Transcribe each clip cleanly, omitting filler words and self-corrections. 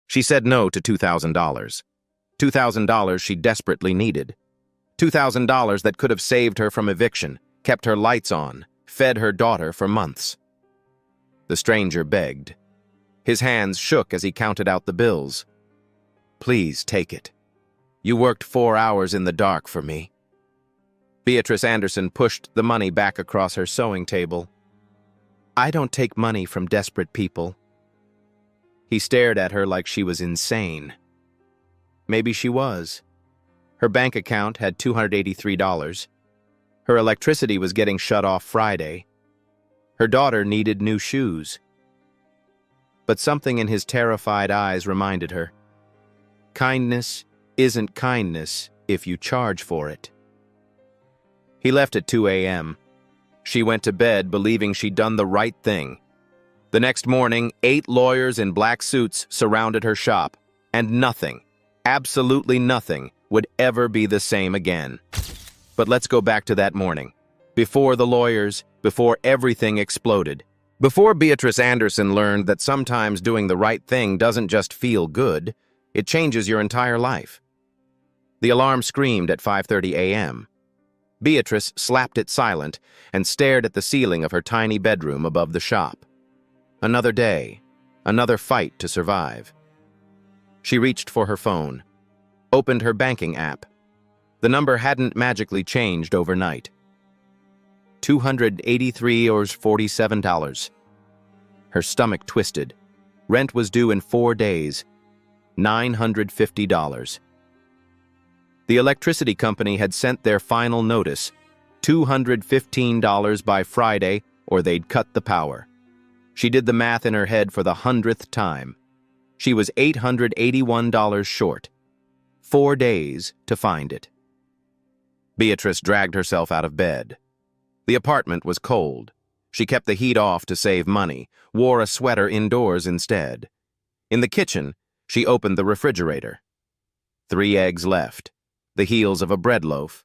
She said no to $2,000. $2,000 she desperately needed. $2,000 that could have saved her from eviction, kept her lights on, fed her daughter for months. The stranger begged. His hands shook as he counted out the bills. "Please take it. You worked 4 hours in the dark for me." Beatrice Anderson pushed the money back across her sewing table. "I don't take money from desperate people." He stared at her like she was insane. Maybe she was. Her bank account had $283. Her electricity was getting shut off Friday. Her daughter needed new shoes. But something in his terrified eyes reminded her. Kindness isn't kindness if you charge for it. He left at 2 a.m. She went to bed believing she'd done the right thing. The next morning, 8 lawyers in black suits surrounded her shop, and nothing, absolutely nothing, would ever be the same again. But let's go back to that morning. Before the lawyers, before everything exploded. Before Beatrice Anderson learned that sometimes doing the right thing doesn't just feel good, it changes your entire life. The alarm screamed at 5:30 a.m. Beatrice slapped it silent and stared at the ceiling of her tiny bedroom above the shop. Another day, another fight to survive. She reached for her phone, opened her banking app. The number hadn't magically changed overnight. $283.47. Her stomach twisted. Rent was due in 4 days. $950. The electricity company had sent their final notice, $215 by Friday, or they'd cut the power. She did the math in her head for the 100th time. She was $881 short. 4 days to find it. Beatrice dragged herself out of bed. The apartment was cold. She kept the heat off to save money, wore a sweater indoors instead. In the kitchen, she opened the refrigerator. 3 eggs left, the heels of a bread loaf,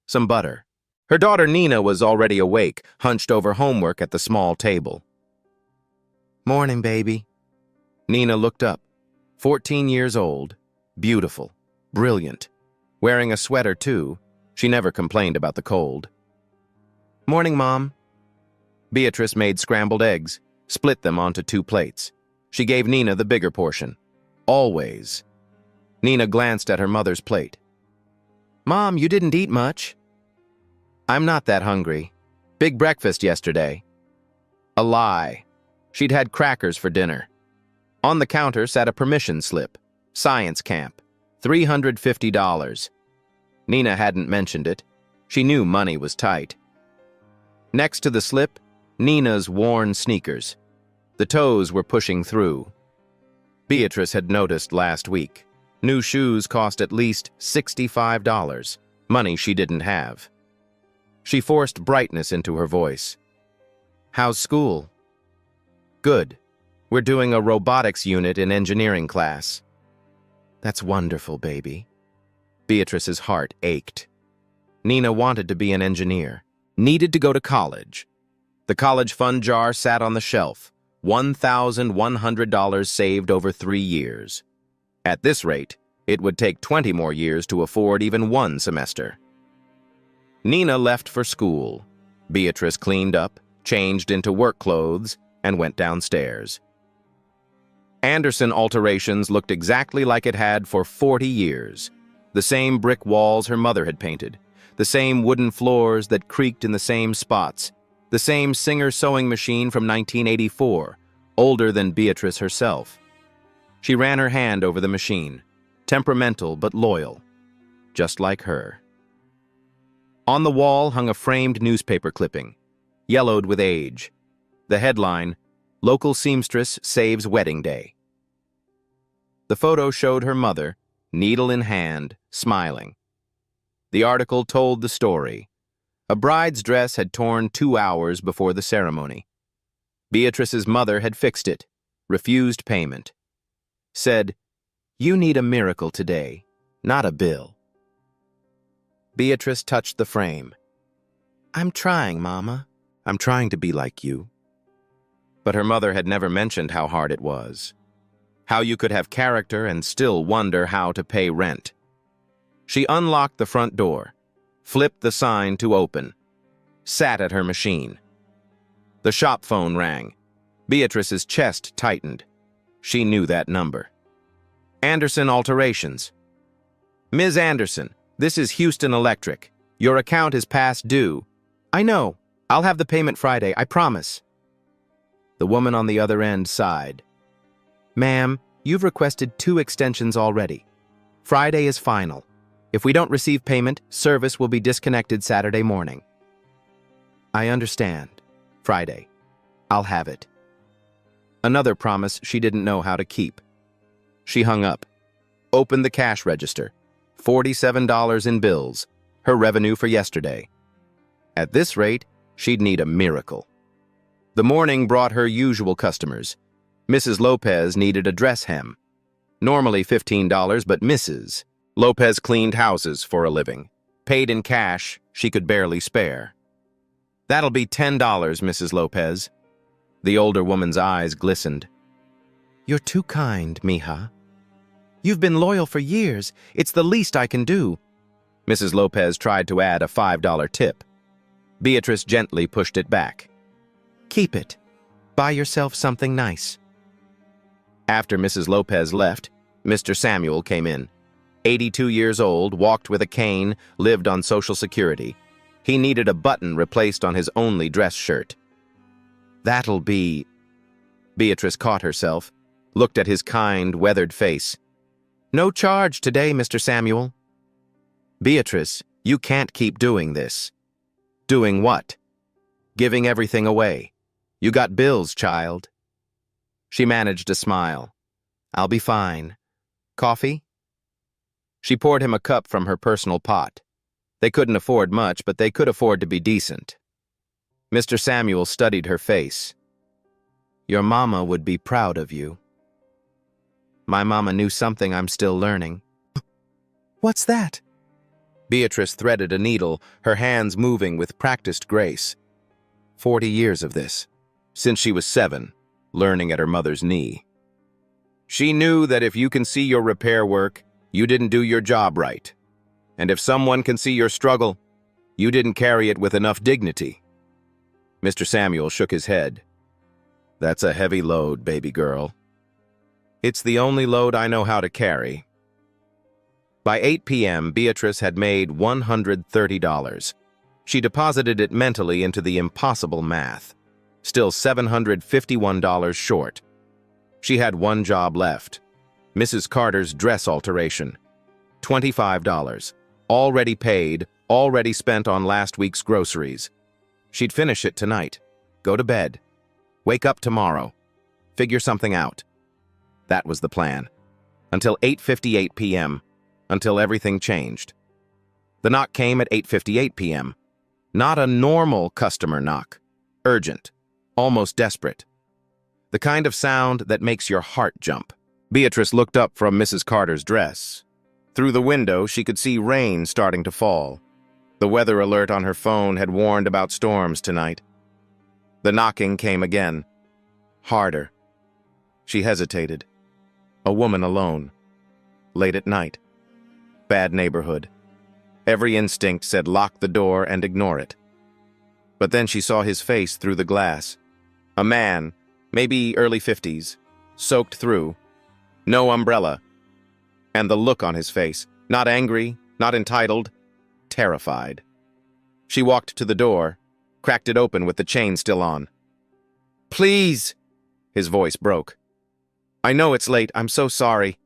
some butter. Her daughter Nina was already awake, hunched over homework at the small table. "Morning, baby." Nina looked up. 14 years old, beautiful, brilliant. Wearing a sweater, too. She never complained about the cold. "Morning, Mom." Beatrice made scrambled eggs, split them onto 2 plates. She gave Nina the bigger portion. Always. Nina glanced at her mother's plate. "Mom, you didn't eat much." "I'm not that hungry. Big breakfast yesterday." A lie. She'd had crackers for dinner. On the counter sat a permission slip. Science camp. $350. Nina hadn't mentioned it. She knew money was tight. Next to the slip, Nina's worn sneakers. The toes were pushing through. Beatrice had noticed last week. New shoes cost at least $65, money she didn't have. She forced brightness into her voice. "How's school?" "Good. We're doing a robotics unit in engineering class." "That's wonderful, baby." Beatrice's heart ached. Nina wanted to be an engineer, needed to go to college. The college fund jar sat on the shelf, $1,100 saved over 3 years. At this rate, it would take 20 more years to afford even 1 semester. Nina left for school. Beatrice cleaned up, changed into work clothes, and went downstairs. Anderson alterations looked exactly like it had for 40 years. The same brick walls her mother had painted, the same wooden floors that creaked in the same spots, the same Singer sewing machine from 1984, older than Beatrice herself. She ran her hand over the machine, temperamental but loyal, just like her. On the wall hung a framed newspaper clipping, yellowed with age. The headline, "Local Seamstress Saves Wedding Day." The photo showed her mother, needle in hand, smiling. The article told the story. A bride's dress had torn 2 hours before the ceremony. Beatrice's mother had fixed it, refused payment. Said, "You need a miracle today, not a bill." Beatrice touched the frame. "I'm trying, Mama. I'm trying to be like you." But her mother had never mentioned how hard it was. How you could have character and still wonder how to pay rent. She unlocked the front door, flipped the sign to open, sat at her machine. The shop phone rang. Beatrice's chest tightened. She knew that number. Anderson Alterations. Ms. Anderson, this is Houston Electric. Your account is past due. I know. I'll have the payment Friday, I promise. The woman on the other end sighed. Ma'am, you've requested 2 extensions already. Friday is final. If we don't receive payment, service will be disconnected Saturday morning. I understand. Friday. I'll have it. Another promise she didn't know how to keep. She hung up, opened the cash register. $47 in bills, her revenue for yesterday. At this rate, she'd need a miracle. The morning brought her usual customers. Mrs. Lopez needed a dress hem. Normally $15, but Mrs. Lopez cleaned houses for a living. Paid in cash, she could barely spare. That'll be $10, Mrs. Lopez. The older woman's eyes glistened. You're too kind, mija. You've been loyal for years. It's the least I can do. Mrs. Lopez tried to add a $5 tip. Beatrice gently pushed it back. Keep it. Buy yourself something nice. After Mrs. Lopez left, Mr. Samuel came in. 82 years old, walked with a cane, lived on Social Security. He needed a button replaced on his only dress shirt. That'll be... Beatrice caught herself, looked at his kind, weathered face. No charge today, Mr. Samuel. Beatrice, you can't keep doing this. Doing what? Giving everything away. You got bills, child. She managed a smile. I'll be fine. Coffee? She poured him a cup from her personal pot. They couldn't afford much, but they could afford to be decent. Mr. Samuel studied her face. Your mama would be proud of you. My mama knew something I'm still learning. What's that? Beatrice threaded a needle, her hands moving with practiced grace. 40 years of this, since she was 7, learning at her mother's knee. She knew that if you can see your repair work, you didn't do your job right. And if someone can see your struggle, you didn't carry it with enough dignity. Mr. Samuel shook his head. That's a heavy load, baby girl. It's the only load I know how to carry. By 8 p.m., Beatrice had made $130. She deposited it mentally into the impossible math. Still $751 short. She had one job left. Mrs. Carter's dress alteration. $25. Already paid, already spent on last week's groceries. She'd finish it tonight. Go to bed. Wake up tomorrow. Figure something out. That was the plan. Until 8:58 p.m., until everything changed. The knock came at 8:58 p.m. Not a normal customer knock. Urgent. Almost desperate. The kind of sound that makes your heart jump. Beatrice looked up from Mrs. Carter's dress. Through the window, she could see rain starting to fall. The weather alert on her phone had warned about storms tonight. The knocking came again. Harder. She hesitated. A woman alone. Late at night. Bad neighborhood. Every instinct said lock the door and ignore it. But then she saw his face through the glass. A man, maybe early 50s, soaked through. No umbrella. And the look on his face, not angry, not entitled, terrified. She walked to the door, cracked it open with the chain still on. Please! His voice broke. I know it's late, I'm so sorry.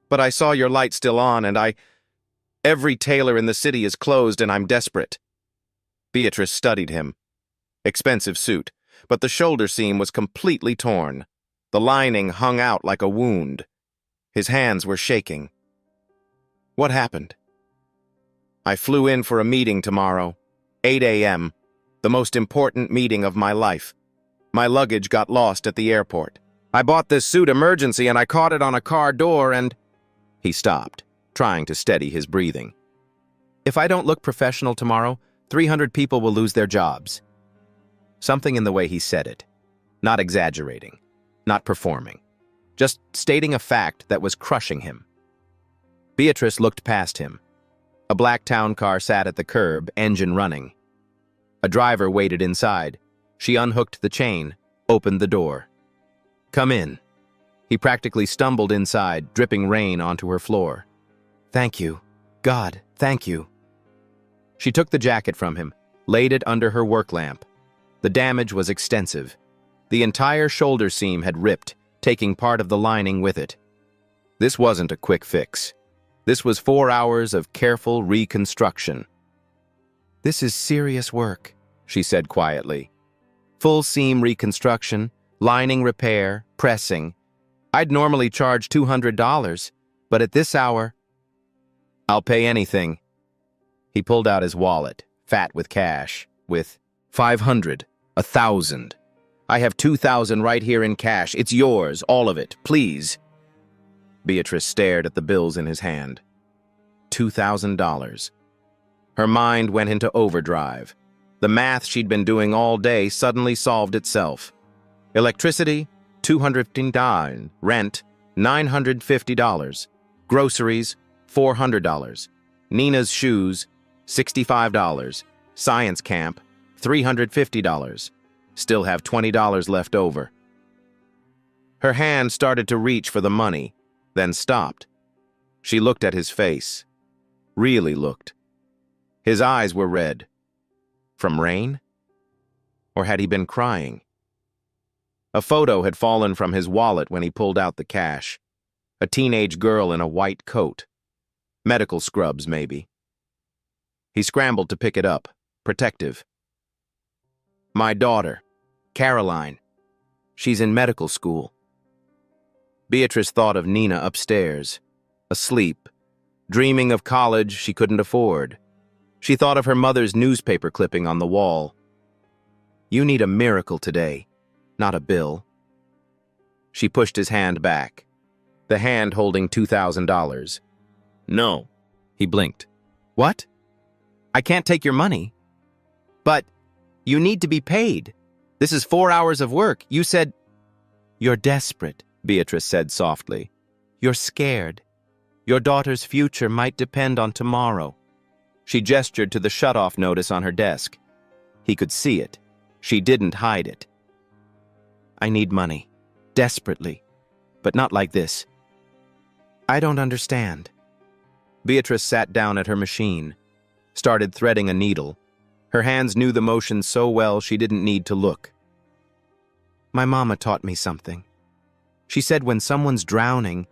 But I saw your light still on and every tailor in the city is closed and I'm desperate. Beatrice studied him. Expensive suit, but the shoulder seam was completely torn. The lining hung out like a wound. His hands were shaking. What happened? I flew in for a meeting tomorrow, 8 a.m., the most important meeting of my life. My luggage got lost at the airport. I bought this suit emergency and I caught it on a car door and... He stopped, trying to steady his breathing. If I don't look professional tomorrow, 300 people will lose their jobs. Something in the way he said it. Not exaggerating. Not performing. just stating a fact that was crushing him. Beatrice looked past him. A black town car sat at the curb, engine running. A driver waited inside. She unhooked the chain, opened the door. "Come in." He practically stumbled inside, dripping rain onto her floor. "Thank you. God, thank you." She took the jacket from him, laid it under her work lamp. The damage was extensive. The entire shoulder seam had ripped, taking part of the lining with it. This wasn't a quick fix. This was 4 hours of careful reconstruction. "This is serious work," she said quietly. "Full seam reconstruction, lining repair, pressing. I'd normally charge $200, but at this hour..." "I'll pay anything." He pulled out his wallet, fat with cash, with 500, 1,000. "I have 2,000 right here in cash. It's yours, all of it, please." Beatrice stared at the bills in his hand. $2,000. Her mind went into overdrive. The math she'd been doing all day suddenly solved itself. Electricity, $215. Rent, $950. Groceries, $400. Nina's shoes, $65. Science camp, $350. Still have $20 left over. Her hand started to reach for the money, then stopped. She looked at his face. Really looked. His eyes were red. From rain? Or had he been crying? A photo had fallen from his wallet when he pulled out the cash. A teenage girl in a white coat. Medical scrubs, maybe. He scrambled to pick it up, protective. "My daughter, Caroline. She's in medical school." Beatrice thought of Nina upstairs, asleep, dreaming of college she couldn't afford. She thought of her mother's newspaper clipping on the wall. "You need a miracle today, not a bill." She pushed his hand back, the hand holding $2,000. "No." He blinked. "What? I can't take your money." "But you need to be paid. This is 4 hours of work. You said..." "You're desperate," Beatrice said softly. "You're scared. Your daughter's future might depend on tomorrow." She gestured to the shut-off notice on her desk. He could see it. She didn't hide it. "I need money. Desperately. But not like this." "I don't understand." Beatrice sat down at her machine, started threading a needle. Her hands knew the motion so well she didn't need to look. "My mama taught me something. She said when someone's drowning,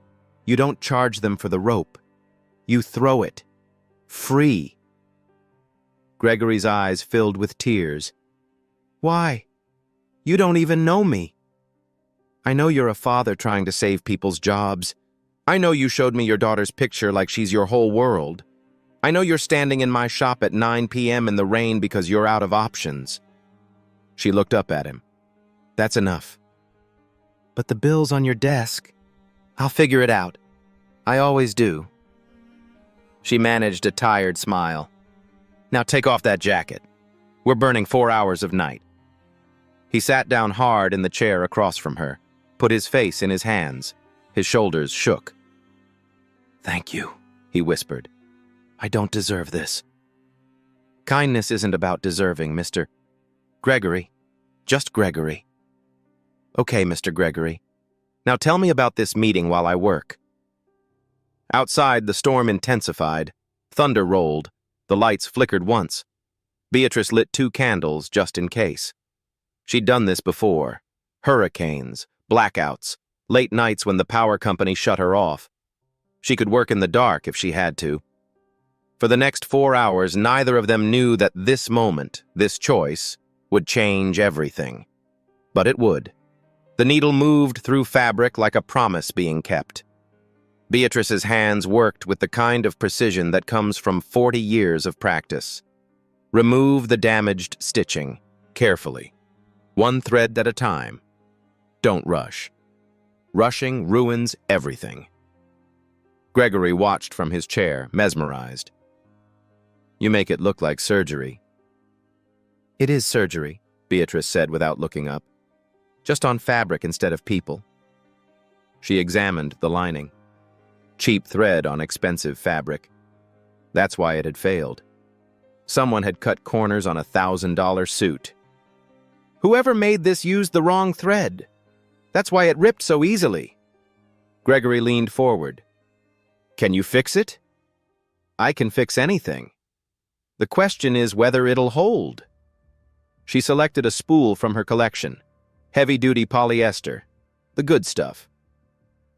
you don't charge them for the rope. You throw it. Free." Gregory's eyes filled with tears. "Why? You don't even know me." "I know you're a father trying to save people's jobs. I know you showed me your daughter's picture like she's your whole world. I know you're standing in my shop at 9 p.m. in the rain because you're out of options." She looked up at him. "That's enough." "But the bill's on your desk." "I'll figure it out. I always do." She managed a tired smile. "Now take off that jacket. We're burning 4 hours of night." He sat down hard in the chair across from her, put his face in his hands. His shoulders shook. "Thank you," he whispered. "I don't deserve this." "Kindness isn't about deserving, Mr. Gregory. Just Gregory." "Okay, Mr. Gregory. Now tell me about this meeting while I work." Outside, the storm intensified. Thunder rolled. The lights flickered once. Beatrice lit 2 candles just in case. She'd done this before. Hurricanes, blackouts, late nights when the power company shut her off. She could work in the dark if she had to. For the next 4 hours, neither of them knew that this moment, this choice, would change everything. But it would. The needle moved through fabric like a promise being kept. Beatrice's hands worked with the kind of precision that comes from 40 years of practice. Remove the damaged stitching, carefully, one thread at a time. Don't rush. Rushing ruins everything. Gregory watched from his chair, mesmerized. "You make it look like surgery." "It is surgery," Beatrice said without looking up. "Just on fabric instead of people." She examined the lining. Cheap thread on expensive fabric. That's why it had failed. Someone had cut corners on a $1,000 suit. Whoever made this used the wrong thread. That's why it ripped so easily. Gregory leaned forward. Can you fix it? I can fix anything. The question is whether it'll hold. She selected a spool from her collection. Heavy-duty polyester. The good stuff.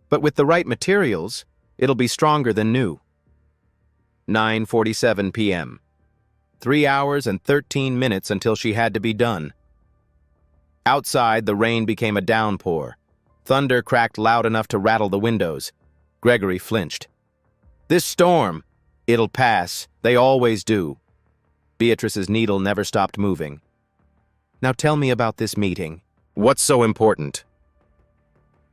But with the right materials, it'll be stronger than new. 9:47 p.m. 3 hours and 13 minutes until she had to be done. Outside, the rain became a downpour. Thunder cracked loud enough to rattle the windows. Gregory flinched. This storm, it'll pass. They always do. Beatrice's needle never stopped moving. Now tell me about this meeting. What's so important?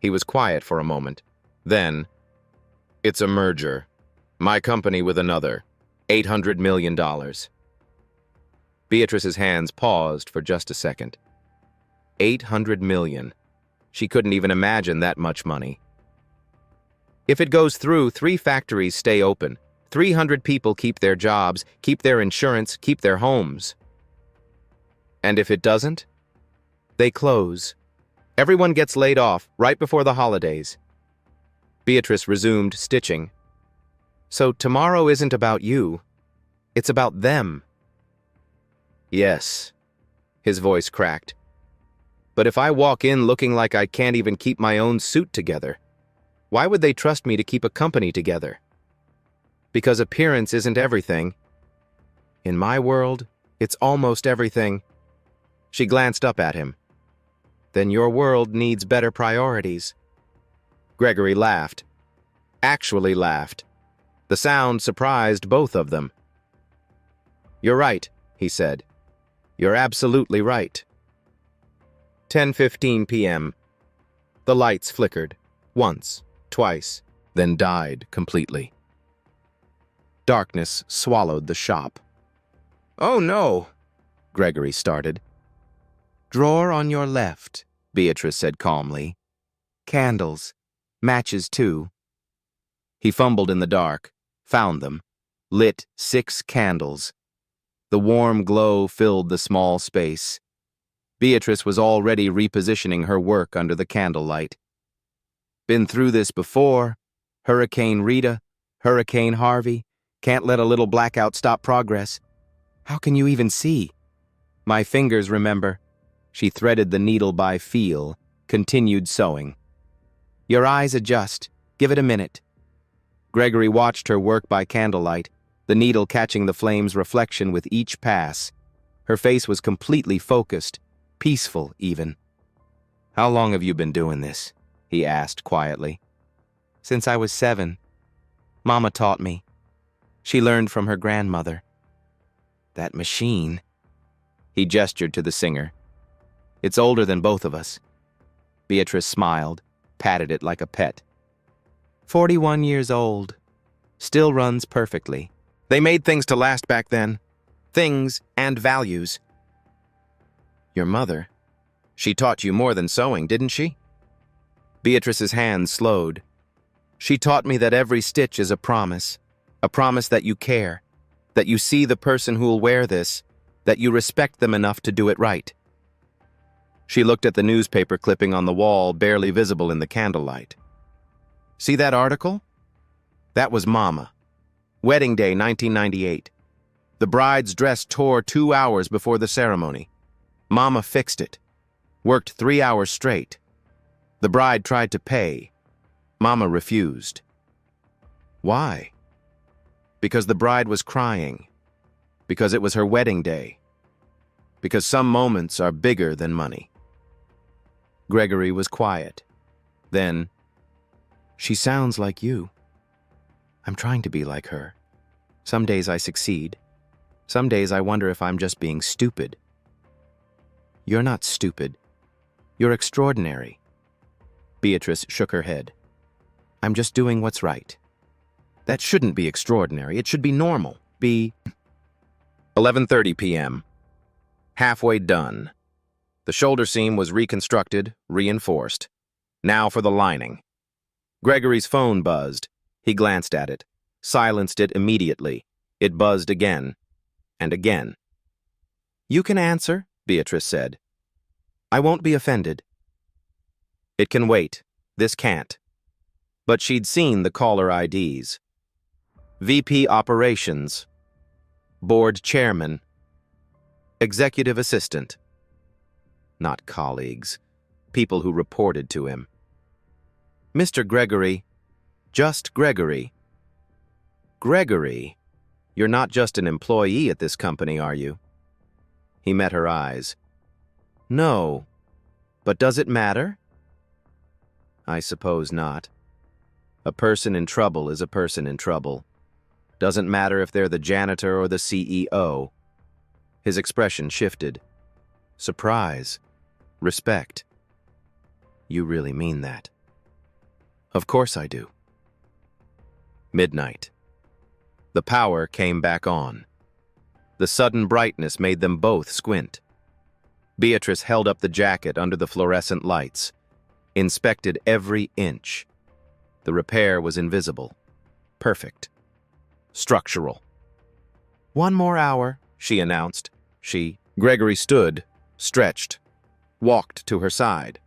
He was quiet for a moment. Then, it's a merger. My company with another. $800 million. Beatrice's hands paused for just a second. 800 million. She couldn't even imagine that much money. If it goes through, 3 factories stay open. 300 people keep their jobs, keep their insurance, keep their homes. And if it doesn't? They close. Everyone gets laid off right before the holidays. Beatrice resumed stitching. So tomorrow isn't about you. It's about them. Yes. His voice cracked. But if I walk in looking like I can't even keep my own suit together, why would they trust me to keep a company together? Because appearance isn't everything. In my world, it's almost everything. She glanced up at him. Then your world needs better priorities. Gregory laughed. Actually laughed. The sound surprised both of them. You're right, he said. You're absolutely right. 10:15 p.m. The lights flickered. Once, twice, then died completely. Darkness swallowed the shop. Oh no, Gregory started. Drawer on your left, Beatrice said calmly. Candles. Matches too. He fumbled in the dark, found them, lit 6 candles. The warm glow filled the small space. Beatrice was already repositioning her work under the candlelight. Been through this before. Hurricane Rita, Hurricane Harvey. Can't let a little blackout stop progress. How can you even see? My fingers remember. She threaded the needle by feel, continued sewing. Your eyes adjust. Give it a minute. Gregory watched her work by candlelight, the needle catching the flame's reflection with each pass. Her face was completely focused, peaceful even. How long have you been doing this? He asked quietly. Since I was 7. Mama taught me. She learned from her grandmother. That machine. He gestured to the singer. It's older than both of us. Beatrice smiled, patted it like a pet. 41 years old. Still runs perfectly. They made things to last back then. Things and values. Your mother. She taught you more than sewing, didn't she? Beatrice's hands slowed. She taught me that every stitch is a promise that you care, that you see the person who'll wear this, that you respect them enough to do it right. She looked at the newspaper clipping on the wall, barely visible in the candlelight. See that article? That was Mama. Wedding day, 1998. The bride's dress tore 2 hours before the ceremony. Mama fixed it. Worked 3 hours straight. The bride tried to pay. Mama refused. Why? Because the bride was crying. Because it was her wedding day. Because some moments are bigger than money. Gregory was quiet. Then, she sounds like you. I'm trying to be like her. Some days I succeed. Some days I wonder if I'm just being stupid. You're not stupid. You're extraordinary. Beatrice shook her head. I'm just doing what's right. That shouldn't be extraordinary. It should be normal. Be 11:30 p.m. Halfway done. The shoulder seam was reconstructed, reinforced. Now for the lining. Gregory's phone buzzed. He glanced at it, silenced it immediately. It buzzed again, and again. "You can answer," Beatrice said. "I won't be offended." It can wait. This can't. But she'd seen the caller IDs. VP Operations, Board Chairman, Executive Assistant. Not colleagues, people who reported to him. "Mr. Gregory, just Gregory." "Gregory, you're not just an employee at this company, are you?" He met her eyes. "No, but does it matter?" "I suppose not. A person in trouble is a person in trouble. Doesn't matter if they're the janitor or the CEO. His expression shifted. Surprise. Respect. "You really mean that?" "Of course I do." Midnight. The power came back on. The sudden brightness made them both squint. Beatrice held up the jacket under the fluorescent lights, inspected every inch. The repair was invisible. Perfect. Structural. "One more hour," she announced. Gregory stood, stretched, walked to her side.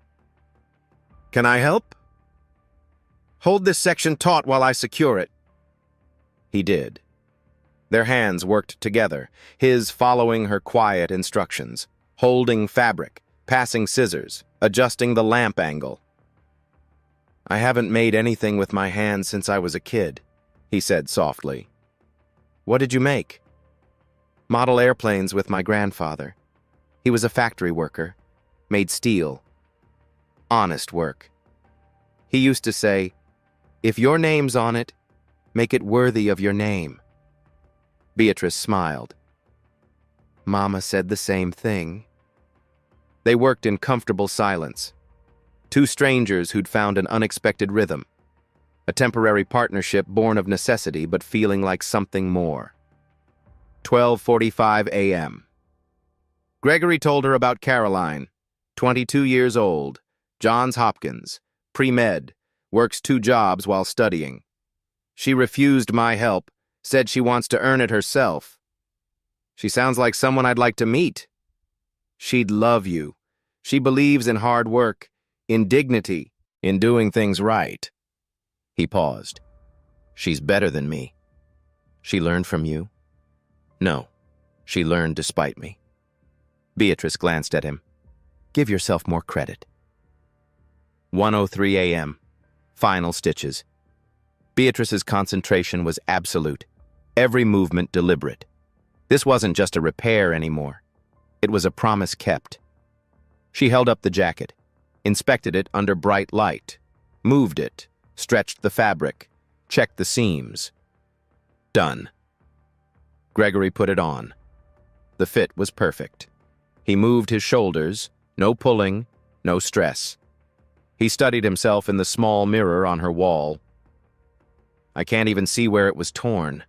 "Can I help?" "Hold this section taut while I secure it." He did. Their hands worked together, his following her quiet instructions, holding fabric, passing scissors, adjusting the lamp angle. "I haven't made anything with my hands since I was a kid," he said softly. "What did you make?" "Model airplanes with my grandfather. He was a factory worker, made steel. Honest work. He used to say, 'If your name's on it, make it worthy of your name.'" Beatrice smiled. "Mama said the same thing." They worked in comfortable silence. Two strangers who'd found an unexpected rhythm. A temporary partnership born of necessity but feeling like something more. 12:45 a.m. Gregory told her about Caroline, 22 years old, Johns Hopkins, pre-med, works 2 jobs while studying. "She refused my help, said she wants to earn it herself." "She sounds like someone I'd like to meet." "She'd love you. She believes in hard work, in dignity, in doing things right." He paused. "She's better than me." "She learned from you?" "No, she learned despite me." Beatrice glanced at him. "Give yourself more credit." 1:03 a.m. Final stitches. Beatrice's concentration was absolute, every movement deliberate. This wasn't just a repair anymore. It was a promise kept. She held up the jacket, inspected it under bright light, moved it, stretched the fabric, checked the seams. Done. Gregory put it on. The fit was perfect. He moved his shoulders, no pulling, no stress. He studied himself in the small mirror on her wall. "I can't even see where it was torn."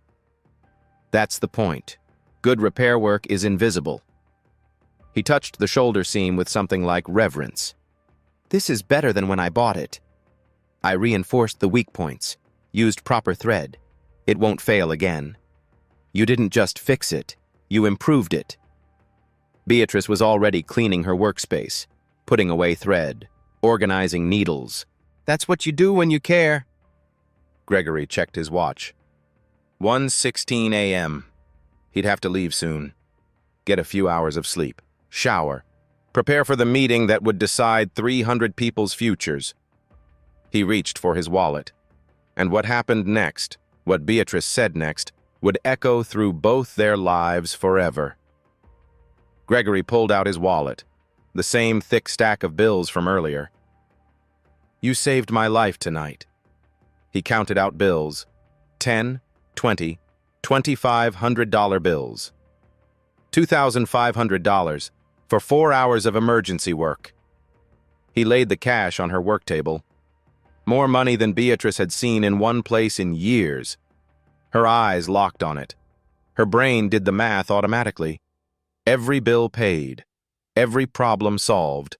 That's the point. Good repair work is invisible. He touched the shoulder seam with something like reverence. "This is better than when I bought it. I reinforced the weak points, used proper thread. It won't fail again. You didn't just fix it, you improved it." Beatrice was already cleaning her workspace, putting away thread, organizing needles. "That's what you do when you care." Gregory checked his watch. 1:16 a.m. He'd have to leave soon. Get a few hours of sleep, shower, prepare for the meeting that would decide 300 people's futures. He reached for his wallet. And what happened next, what Beatrice said next, would echo through both their lives forever. Gregory pulled out his wallet, the same thick stack of bills from earlier. "You saved my life tonight." He counted out bills. 10, 20, $2,500 bills. $2,500 for 4 hours of emergency work. He laid the cash on her work table. More money than Beatrice had seen in one place in years. Her eyes locked on it. Her brain did the math automatically. Every bill paid. Every problem solved.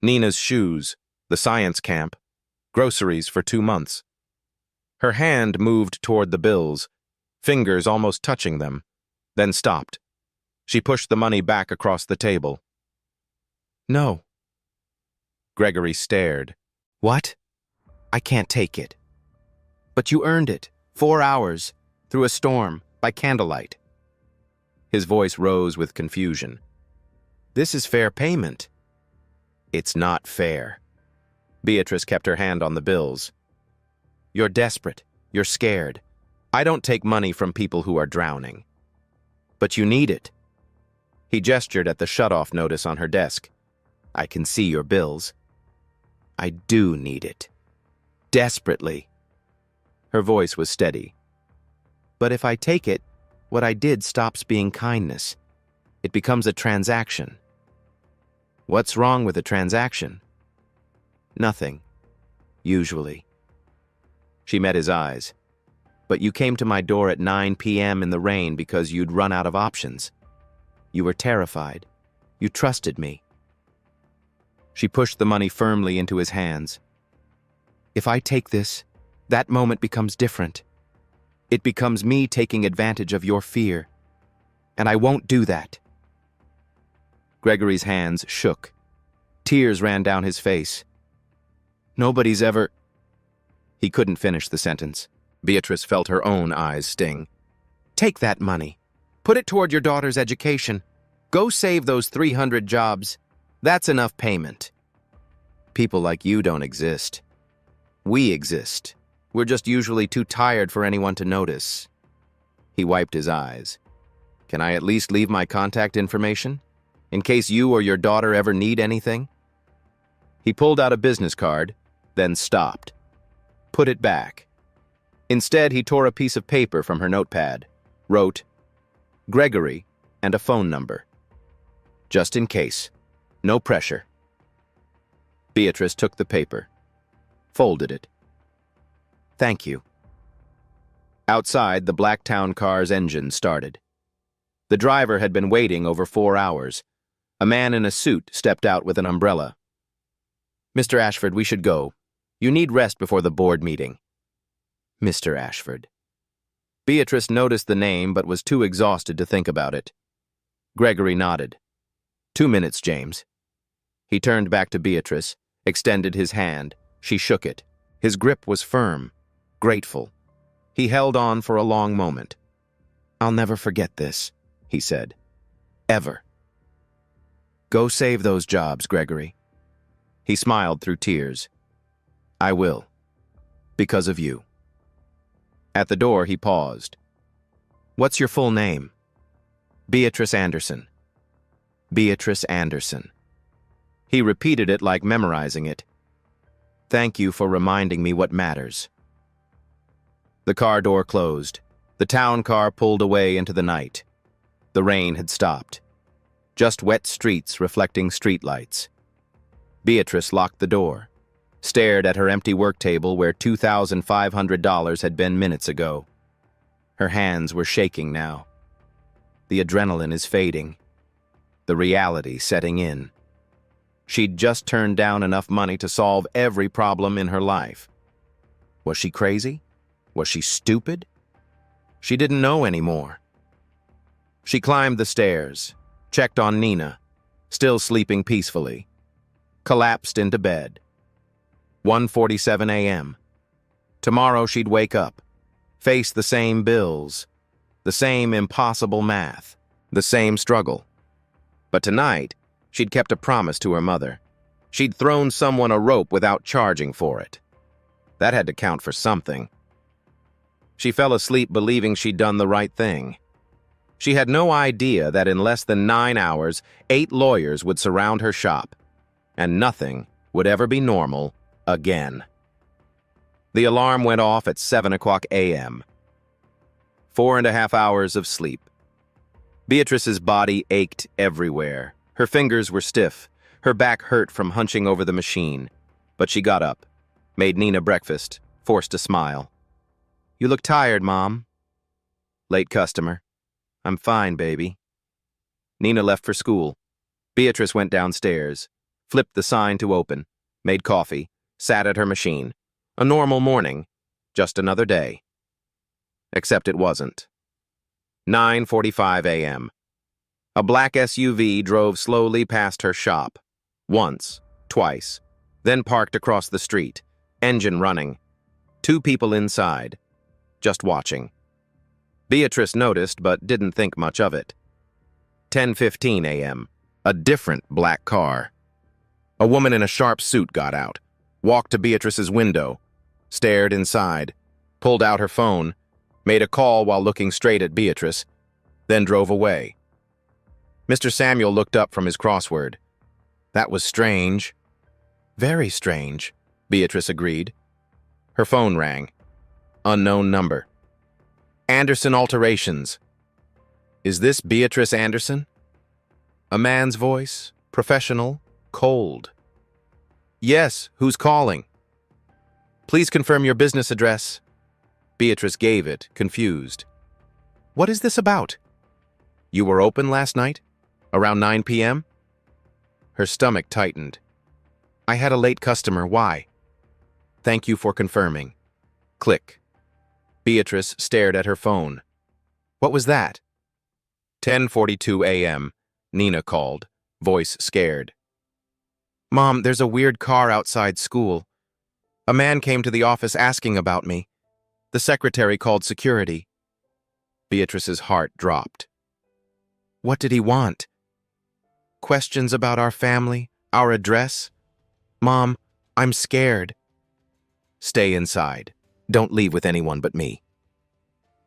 Nina's shoes, the science camp, Groceries for 2 months. Her hand moved toward the bills, fingers almost touching them, then stopped. She pushed the money back across the table. No. Gregory stared. What? I can't take it. But you earned it. 4 hours, through a storm, by candlelight. His voice rose with confusion. This is fair payment. It's not fair. Beatrice kept her hand on the bills. You're desperate. You're scared. I don't take money from people who are drowning. But you need it. He gestured at the shut-off notice on her desk. I can see your bills. I do need it. Desperately. Her voice was steady. But if I take it, what I did stops being kindness. It becomes a transaction. What's wrong with a transaction? Nothing. Usually. She met his eyes. But you came to my door at 9 p.m. in the rain because you'd run out of options. You were terrified. You trusted me. She pushed the money firmly into his hands. If I take this, that moment becomes different. It becomes me taking advantage of your fear. And I won't do that. Gregory's hands shook. Tears ran down his face. Nobody's ever... He couldn't finish the sentence. Beatrice felt her own eyes sting. Take that money. Put it toward your daughter's education. Go save those 300 jobs. That's enough payment. People like you don't exist. We exist. We're just usually too tired for anyone to notice. He wiped his eyes. Can I at least leave my contact information? In case you or your daughter ever need anything? He pulled out a business card, then stopped. Put it back. Instead, he tore a piece of paper from her notepad, wrote, Gregory, and a phone number. Just in case. No pressure. Beatrice took the paper, folded it. Thank you. Outside, the Blacktown car's engine started. The driver had been waiting over 4 hours. A man in a suit stepped out with an umbrella. Mr. Ashford, we should go. You need rest before the board meeting. Mr. Ashford. Beatrice noticed the name but was too exhausted to think about it. Gregory nodded. 2 minutes, James. He turned back to Beatrice, extended his hand. She shook it. His grip was firm, grateful. He held on for a long moment. I'll never forget this, he said. Ever. Go save those jobs, Gregory. He smiled through tears. I will. Because of you. At the door, he paused. What's your full name? Beatrice Anderson. Beatrice Anderson. He repeated it like memorizing it. Thank you for reminding me what matters. The car door closed. The town car pulled away into the night. The rain had stopped. Just wet streets reflecting streetlights. Beatrice locked the door, stared at her empty work table where $2,500 had been minutes ago. Her hands were shaking now. The adrenaline is fading. The reality setting in. She'd just turned down enough money to solve every problem in her life. Was she crazy? Was she stupid? She didn't know anymore. She climbed the stairs, checked on Nina, still sleeping peacefully, collapsed into bed. 1:47 a.m. Tomorrow she'd wake up, face the same bills, the same impossible math, the same struggle. But tonight, she'd kept a promise to her mother. She'd thrown someone a rope without charging for it. That had to count for something. She fell asleep believing she'd done the right thing. She had no idea that in less than 9 hours, 8 lawyers would surround her shop, and nothing would ever be normal again. The alarm went off at 7 o'clock a.m. 4.5 hours of sleep. Beatrice's body ached everywhere. Her fingers were stiff. Her back hurt from hunching over the machine. But she got up, made Nina breakfast, forced a smile. You look tired, Mom. Late customer. I'm fine, baby. Nina left for school. Beatrice went downstairs, flipped the sign to open, made coffee, sat at her machine. A normal morning, just another day. Except it wasn't. 9:45 a.m. A black SUV drove slowly past her shop. Once, twice, then parked across the street, engine running. 2 people inside, just watching. Beatrice noticed but didn't think much of it. 10:15 a.m. A different black car. A woman in a sharp suit got out, walked to Beatrice's window, stared inside, pulled out her phone, made a call while looking straight at Beatrice, then drove away. Mr. Samuel looked up from his crossword. That was strange. Very strange, Beatrice agreed. Her phone rang. Unknown number. Anderson Alterations. Is this Beatrice Anderson? A man's voice, professional, cold. Yes, who's calling? Please confirm your business address. Beatrice gave it, confused. What is this about? You were open last night? Around 9 p.m.? Her stomach tightened. I had a late customer, why? Thank you for confirming. Click. Beatrice stared at her phone. What was that? 10:42 a.m. Nina called, voice scared. Mom, there's a weird car outside school. A man came to the office asking about me. The secretary called security. Beatrice's heart dropped. What did he want? Questions about our family, our address? Mom, I'm scared. Stay inside. Don't leave with anyone but me.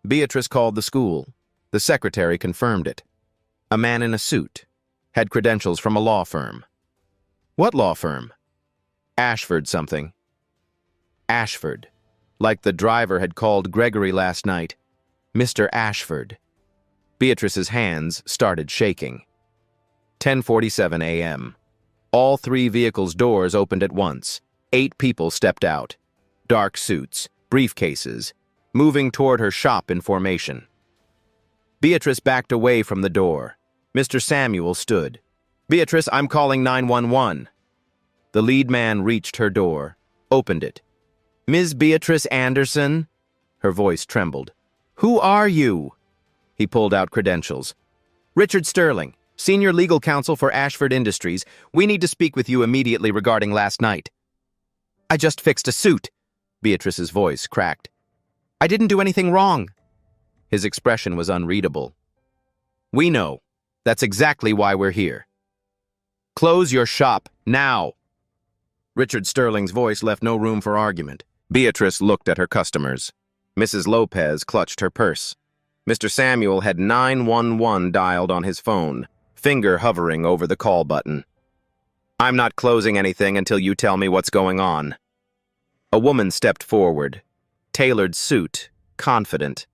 Beatrice called the school. The secretary confirmed it. A man in a suit. Had credentials from a law firm. What law firm? Ashford something. Ashford. Like the driver had called Gregory last night. Mr. Ashford. Beatrice's hands started shaking. 10:47 a.m. All 3 vehicles' doors opened at once. 8 people stepped out. Dark suits, briefcases, moving toward her shop in formation. Beatrice backed away from the door. Mr. Samuel stood. Beatrice, I'm calling 911. The lead man reached her door, opened it. Ms. Beatrice Anderson? Her voice trembled. Who are you? He pulled out credentials. Richard Sterling, Senior Legal Counsel for Ashford Industries. We need to speak with you immediately regarding last night. I just fixed a suit. Beatrice's voice cracked. I didn't do anything wrong. His expression was unreadable. We know. That's exactly why we're here. Close your shop, now. Richard Sterling's voice left no room for argument. Beatrice looked at her customers. Mrs. Lopez clutched her purse. Mr. Samuel had 911 dialed on his phone, finger hovering over the call button. I'm not closing anything until you tell me what's going on. A woman stepped forward, tailored suit, confident.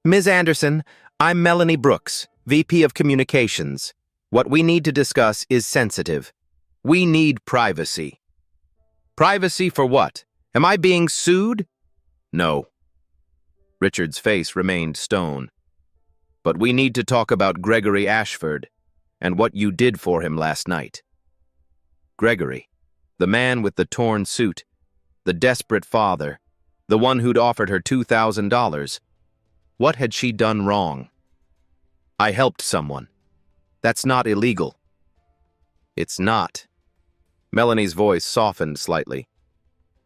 Ms. Anderson, I'm Melanie Brooks, VP of Communications. What we need to discuss is sensitive. We need privacy. Privacy for what? Am I being sued? No. Richard's face remained stone. But we need to talk about Gregory Ashford and what you did for him last night. Gregory, the man with the torn suit, the desperate father, the one who'd offered her $2,000. What had she done wrong? I helped someone. That's not illegal. It's not. Melanie's voice softened slightly.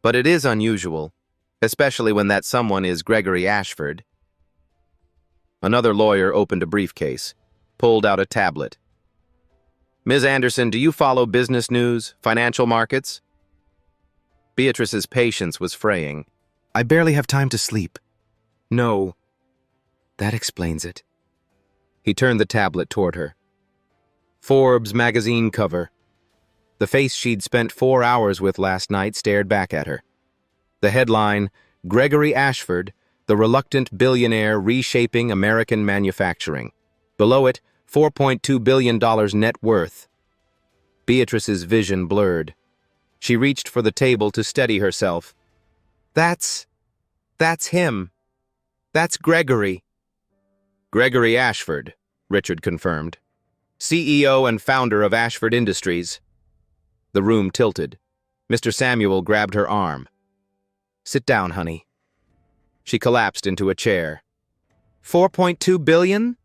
But it is unusual, especially when that someone is Gregory Ashford. Another lawyer opened a briefcase, pulled out a tablet. Ms. Anderson, do you follow business news, financial markets? Beatrice's patience was fraying. I barely have time to sleep. No. That explains it. He turned the tablet toward her. Forbes magazine cover. The face she'd spent 4 hours with last night stared back at her. The headline, Gregory Ashford, the reluctant billionaire reshaping American manufacturing. Below it, $4.2 billion net worth. Beatrice's vision blurred. She reached for the table to steady herself. That's him. That's Gregory. Gregory Ashford, Richard confirmed. CEO and founder of Ashford Industries. The room tilted. Mr. Samuel grabbed her arm. Sit down, honey. She collapsed into a chair. 4.2 billion?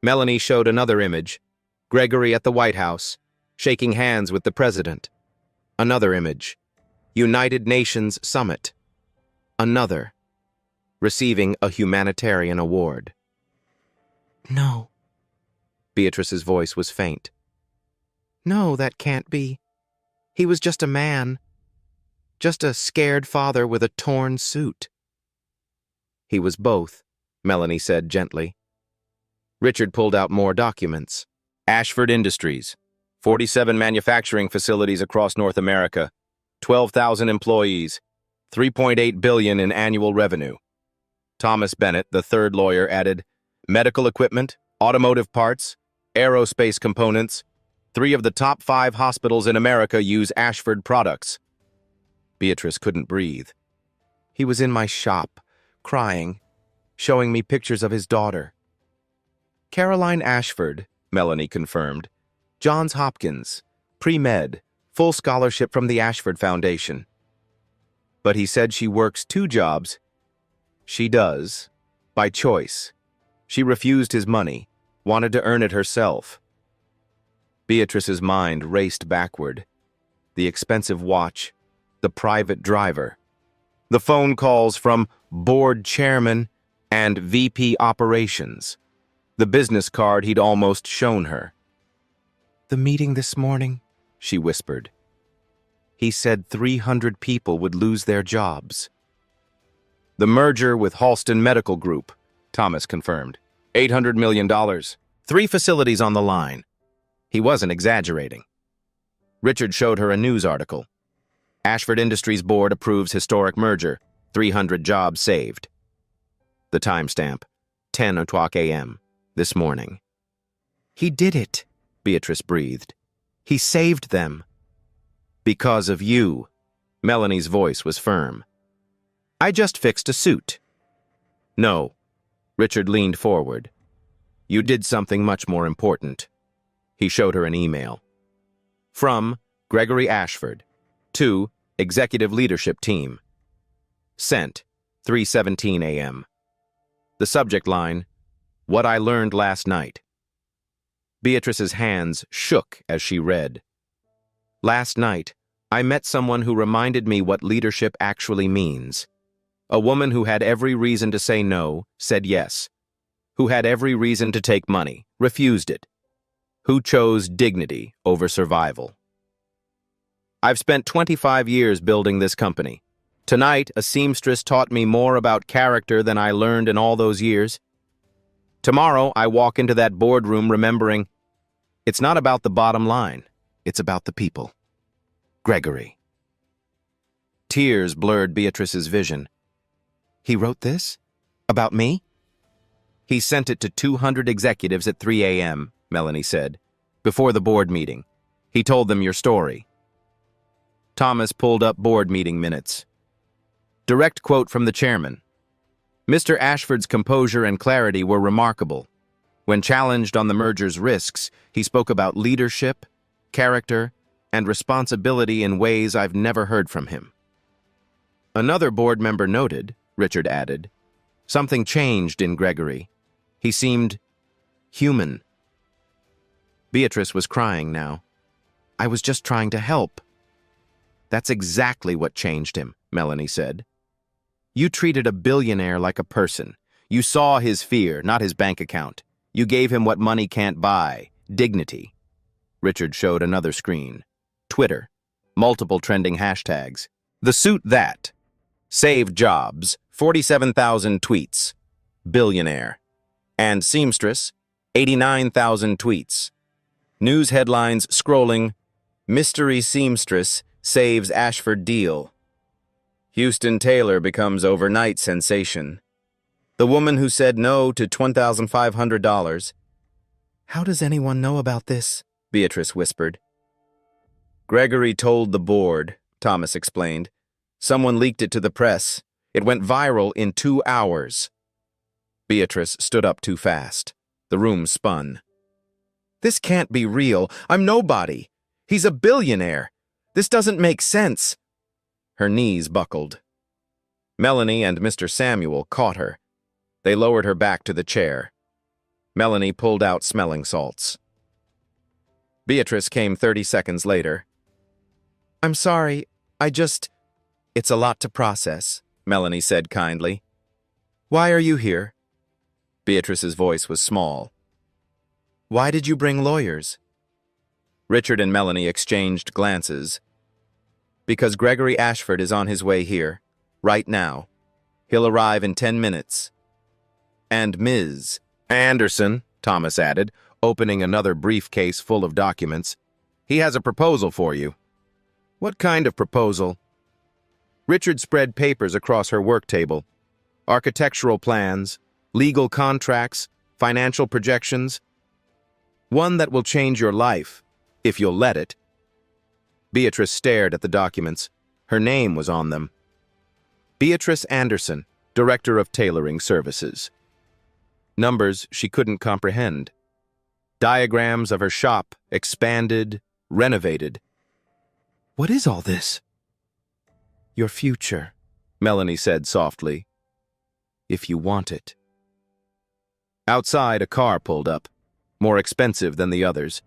Melanie showed another image. Gregory at the White House, shaking hands with the president. Another image. United Nations Summit. Another. Receiving a humanitarian award. No. Beatrice's voice was faint. No, that can't be. He was just a man. Just a scared father with a torn suit. He was both, Melanie said gently. Richard pulled out more documents. Ashford Industries, 47 manufacturing facilities across North America, 12,000 employees, $3.8 billion in annual revenue. Thomas Bennett, the third lawyer, added, medical equipment, automotive parts, aerospace components. 3 of the top 5 hospitals in America use Ashford products. Beatrice couldn't breathe. He was in my shop, crying, showing me pictures of his daughter. Caroline Ashford, Melanie confirmed. Johns Hopkins, pre-med, full scholarship from the Ashford Foundation. But he said she works 2 jobs. She does, by choice. She refused his money, wanted to earn it herself. Beatrice's mind raced backward. The expensive watch, the private driver, the phone calls from board chairman and VP operations, the business card he'd almost shown her. The meeting this morning, she whispered. He said 300 people would lose their jobs. The merger with Halston Medical Group, Thomas confirmed. $800 million. 3 facilities on the line. He wasn't exaggerating. Richard showed her a news article. Ashford Industries Board approves historic merger. 300 jobs saved. The timestamp, 10:00 a.m. this morning. He did it, Beatrice breathed. He saved them. Because of you. Melanie's voice was firm. I just fixed a suit. No. Richard leaned forward. You did something much more important. He showed her an email. From Gregory Ashford. To Executive Leadership Team. Sent, 3:17 a.m. The subject line, What I Learned Last Night. Beatrice's hands shook as she read. Last night, I met someone who reminded me what leadership actually means. A woman who had every reason to say no, said yes. Who had every reason to take money, refused it. Who chose dignity over survival. I've spent 25 years building this company. Tonight, a seamstress taught me more about character than I learned in all those years. Tomorrow, I walk into that boardroom remembering, it's not about the bottom line, it's about the people. Gregory. Tears blurred Beatrice's vision. He wrote this? About me? He sent it to 200 executives at 3 a.m., Melanie said, before the board meeting. He told them your story. Thomas pulled up board meeting minutes. Direct quote from the chairman. Mr. Ashford's composure and clarity were remarkable. When challenged on the merger's risks, he spoke about leadership, character, and responsibility in ways I've never heard from him. Another board member noted, Richard added, something changed in Gregory. He seemed human. Beatrice was crying now. I was just trying to help. That's exactly what changed him, Melanie said. You treated a billionaire like a person. You saw his fear, not his bank account. You gave him what money can't buy, dignity. Richard showed another screen. Twitter. Multiple trending hashtags. The suit that. Saved jobs. 47,000 tweets. Billionaire. And seamstress. 89,000 tweets. News headlines scrolling. Mystery seamstress saves Ashford deal. Houston Tailor becomes overnight sensation. The woman who said no to $1,500. How does anyone know about this? Beatrice whispered. Gregory told the board, Thomas explained. Someone leaked it to the press. It went viral in 2 hours. Beatrice stood up too fast. The room spun. This can't be real. I'm nobody. He's a billionaire. This doesn't make sense. Her knees buckled. Melanie and Mr. Samuel caught her. They lowered her back to the chair. Melanie pulled out smelling salts. Beatrice came 30 seconds later. "I'm sorry, It's a lot to process," Melanie said kindly. "Why are you here?" Beatrice's voice was small. "Why did you bring lawyers?" Richard and Melanie exchanged glances. "Because Gregory Ashford is on his way here, right now. He'll arrive in 10 minutes. And Ms. Anderson," Thomas added, opening another briefcase full of documents. "He has a proposal for you." "What kind of proposal?" Richard spread papers across her work table. Architectural plans, legal contracts, financial projections. "One that will change your life, if you'll let it." Beatrice stared at the documents. Her name was on them. Beatrice Anderson, Director of Tailoring Services. Numbers she couldn't comprehend. Diagrams of her shop, expanded, renovated. "What is all this?" "Your future," Melanie said softly. "If you want it." Outside, a car pulled up, more expensive than the others.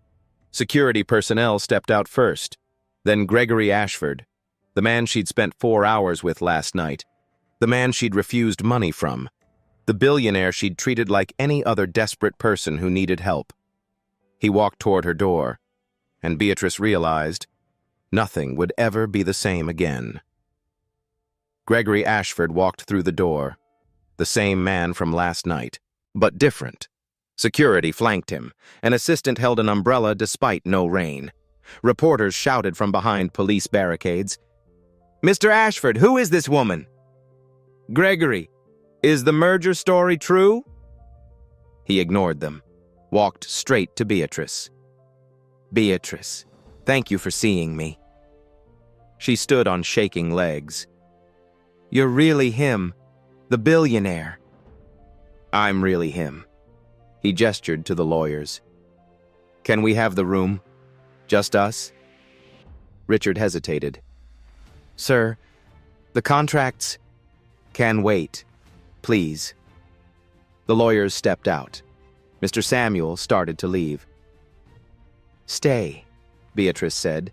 Security personnel stepped out first, then Gregory Ashford, the man she'd spent 4 hours with last night, the man she'd refused money from, the billionaire she'd treated like any other desperate person who needed help. He walked toward her door, and Beatrice realized nothing would ever be the same again. Gregory Ashford walked through the door, the same man from last night, but different. Security flanked him. An assistant held an umbrella despite no rain. Reporters shouted from behind police barricades. "Mr. Ashford, who is this woman?" "Gregory, is the merger story true?" He ignored them, walked straight to Beatrice. "Beatrice, thank you for seeing me." She stood on shaking legs. "You're really him, the billionaire." "I'm really him." He gestured to the lawyers. "Can we have the room? Just us?" Richard hesitated. "Sir, the contracts can wait, please." The lawyers stepped out. Mr. Samuel started to leave. "Stay," Beatrice said.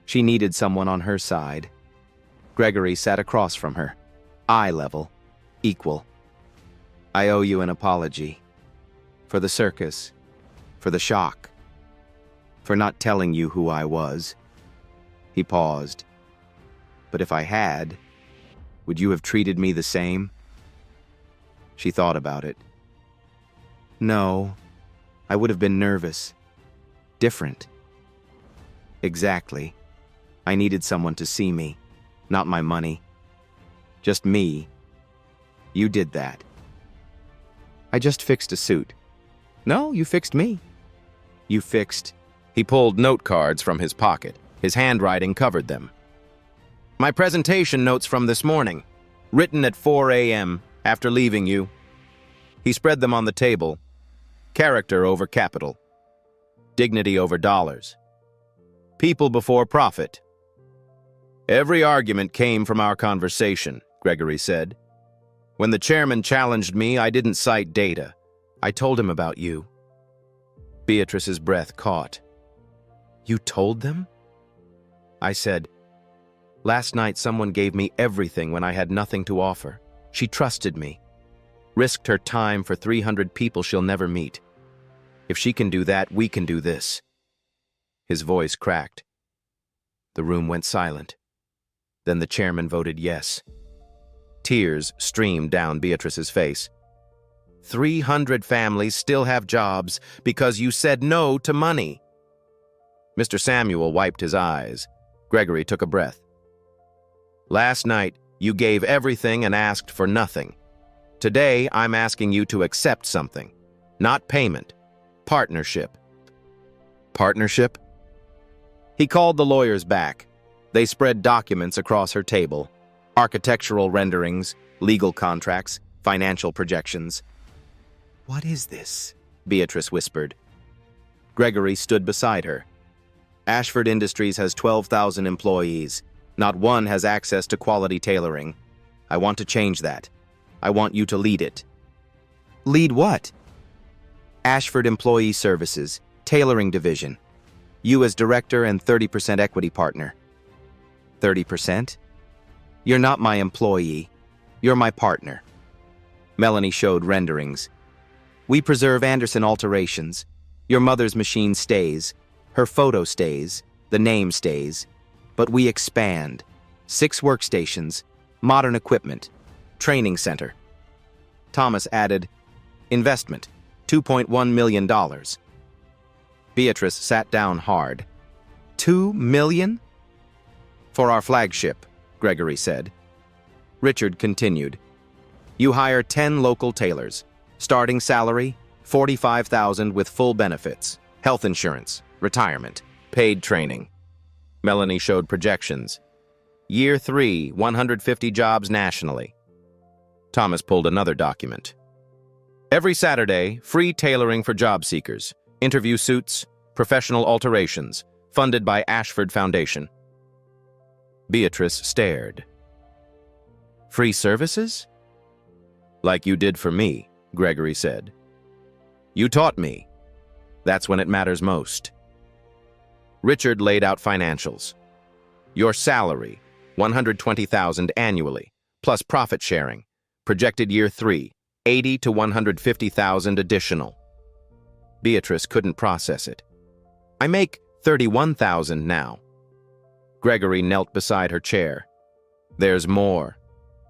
She needed someone on her side. Gregory sat across from her, eye level, equal. "I owe you an apology. For the circus, for the shock, for not telling you who I was." He paused. "But if I had, would you have treated me the same?" She thought about it. "No, I would have been nervous. Different." "Exactly. I needed someone to see me, not my money. Just me. You did that." "I just fixed a suit." "No, you fixed me." "You fixed..." He pulled note cards from his pocket. His handwriting covered them. "My presentation notes from this morning, written at 4 a.m. after leaving you." He spread them on the table. Character over capital. Dignity over dollars. People before profit. "Every argument came from our conversation," Gregory said. "When the chairman challenged me, I didn't cite data. I told him about you." Beatrice's breath caught. "You told them?" I said, "Last night someone gave me everything when I had nothing to offer. She trusted me. Risked her time for 300 people she'll never meet. If she can do that, we can do this." His voice cracked. The room went silent. Then the chairman voted yes. Tears streamed down Beatrice's face. 300 families still have jobs because you said no to money." Mr. Samuel wiped his eyes. Gregory took a breath. "Last night, you gave everything and asked for nothing. Today, I'm asking you to accept something. Not payment. Partnership." "Partnership?" He called the lawyers back. They spread documents across her table. Architectural renderings, legal contracts, financial projections. "What is this?" Beatrice whispered. Gregory stood beside her. "Ashford Industries has 12,000 employees. Not one has access to quality tailoring. I want to change that. I want you to lead it. Lead what? Ashford Employee Services, Tailoring Division. You as director and 30% equity partner. 30%? You're not my employee. You're my partner. Melanie showed renderings. We preserve Anderson alterations. Your mother's machine stays. Her photo stays. The name stays. But we expand. 6 workstations. Modern equipment. Training center. Thomas added, investment, $2.1 million. Beatrice sat down hard. $2 million? For our flagship, Gregory said. Richard continued. You hire 10 local tailors. Starting salary, $45,000 with full benefits, health insurance, retirement, paid training. Melanie showed projections. Year 3, 150 jobs nationally. Thomas pulled another document. Every Saturday, free tailoring for job seekers, interview suits, professional alterations, funded by Ashford Foundation. Beatrice stared. Free services? Like you did for me, Gregory said. You taught me. That's when it matters most. Richard laid out financials. Your salary, $120,000 annually, plus profit sharing. Projected year 3, $80,000 to $150,000 additional. Beatrice couldn't process it. I make $31,000 now. Gregory knelt beside her chair. There's more.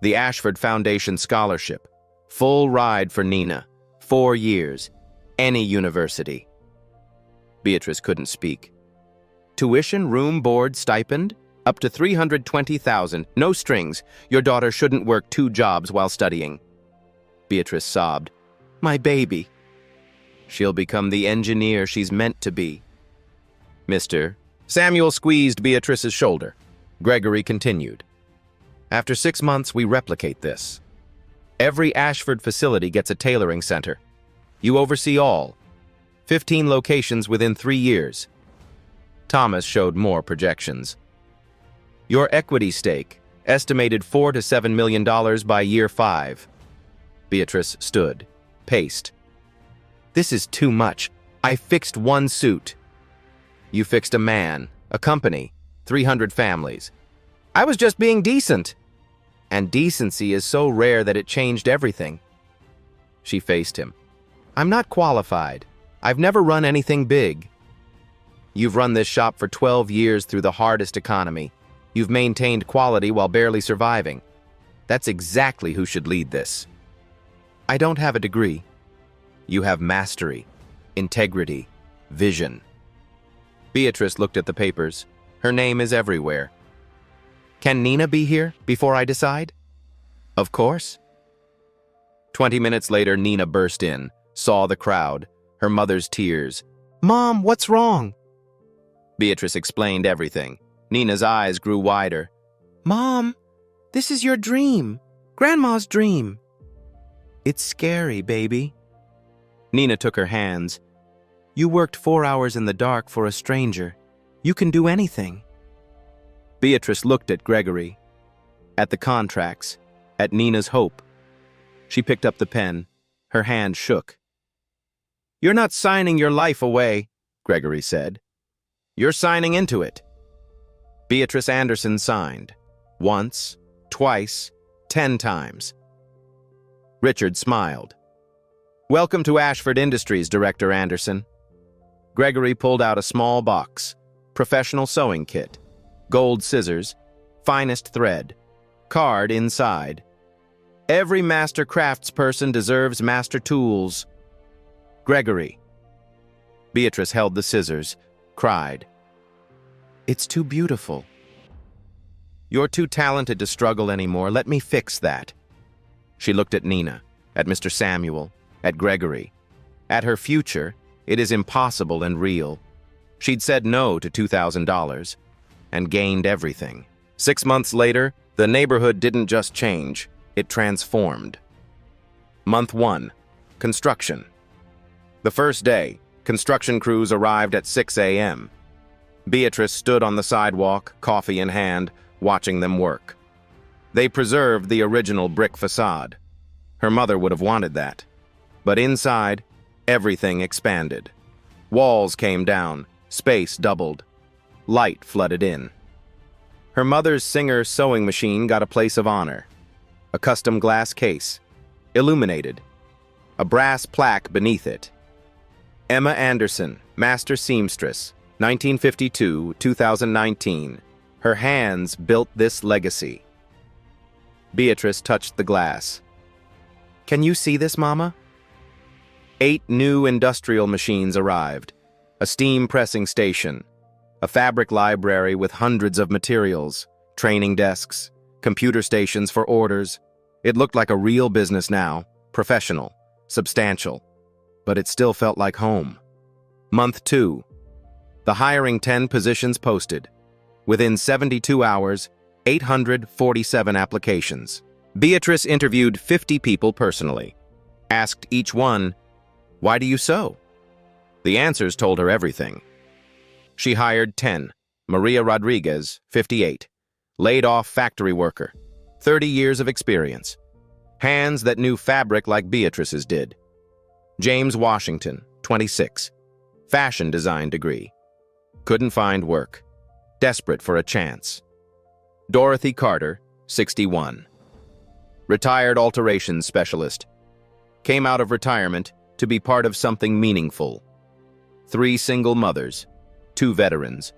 The Ashford Foundation Scholarship. Full ride for Nina. 4 years. Any university. Beatrice couldn't speak. Tuition, room, board, stipend? Up to $320,000. No strings. Your daughter shouldn't work 2 jobs while studying. Beatrice sobbed. My baby. She'll become the engineer she's meant to be. Mr. Samuel squeezed Beatrice's shoulder. Gregory continued. After 6 months, we replicate this. Every Ashford facility gets a tailoring center. You oversee all. 15 locations within 3 years. Thomas showed more projections. Your equity stake, estimated $4 to $7 million by year 5. Beatrice stood, paced. This is too much. I fixed 1 suit. You fixed a man, a company, 300 families. I was just being decent. And decency is so rare that it changed everything. She faced him. I'm not qualified. I've never run anything big. You've run this shop for 12 years through the hardest economy. You've maintained quality while barely surviving. That's exactly who should lead this. I don't have a degree. You have mastery, integrity, vision. Beatrice looked at the papers. Her name is everywhere. Can Nina be here before I decide? Of course. 20 minutes later, Nina burst in, saw the crowd, her mother's tears. Mom, what's wrong? Beatrice explained everything. Nina's eyes grew wider. Mom, this is your dream. Grandma's dream. It's scary, baby. Nina took her hands. You worked 4 hours in the dark for a stranger. You can do anything. Beatrice looked at Gregory, at the contracts, at Nina's hope. She picked up the pen. Her hand shook. You're not signing your life away, Gregory said. You're signing into it. Beatrice Anderson signed. Once, twice, 10 times. Richard smiled. Welcome to Ashford Industries, Director Anderson. Gregory pulled out a small box. Professional sewing kit. Gold scissors. Finest thread. Card inside. Every master craftsperson deserves master tools. Gregory. Beatrice held the scissors, cried. It's too beautiful. You're too talented to struggle anymore. Let me fix that. She looked at Nina, at Mr. Samuel, at Gregory. At her future, it is impossible and real. She'd said no to $2,000 and gained everything. 6 months later, the neighborhood didn't just change, it transformed. Month 1, construction. The first day, construction crews arrived at 6 a.m. Beatrice stood on the sidewalk, coffee in hand, watching them work. They preserved the original brick facade. Her mother would have wanted that. But inside, everything expanded. Walls came down, space doubled. Light flooded in. Her mother's Singer sewing machine got a place of honor. A custom glass case, illuminated. A brass plaque beneath it. Emma Anderson, Master Seamstress, 1952-2019. Her hands built this legacy. Beatrice touched the glass. Can you see this, Mama? 8 new industrial machines arrived. A steam pressing station. A fabric library with hundreds of materials. Training desks. Computer stations for orders. It looked like a real business now. Professional. Substantial. But it still felt like home. Month 2. The hiring 10 positions posted. Within 72 hours, 847 applications. Beatrice interviewed 50 people personally. Asked each one, "Why do you sew?" The answers told her everything. She hired 10. Maria Rodriguez, 58. Laid off factory worker. 30 years of experience. Hands that knew fabric like Beatrice's did. James Washington, 26. Fashion design degree. Couldn't find work. Desperate for a chance. Dorothy Carter, 61. Retired alterations specialist. Came out of retirement to be part of something meaningful. 3 single mothers, 2 veterans,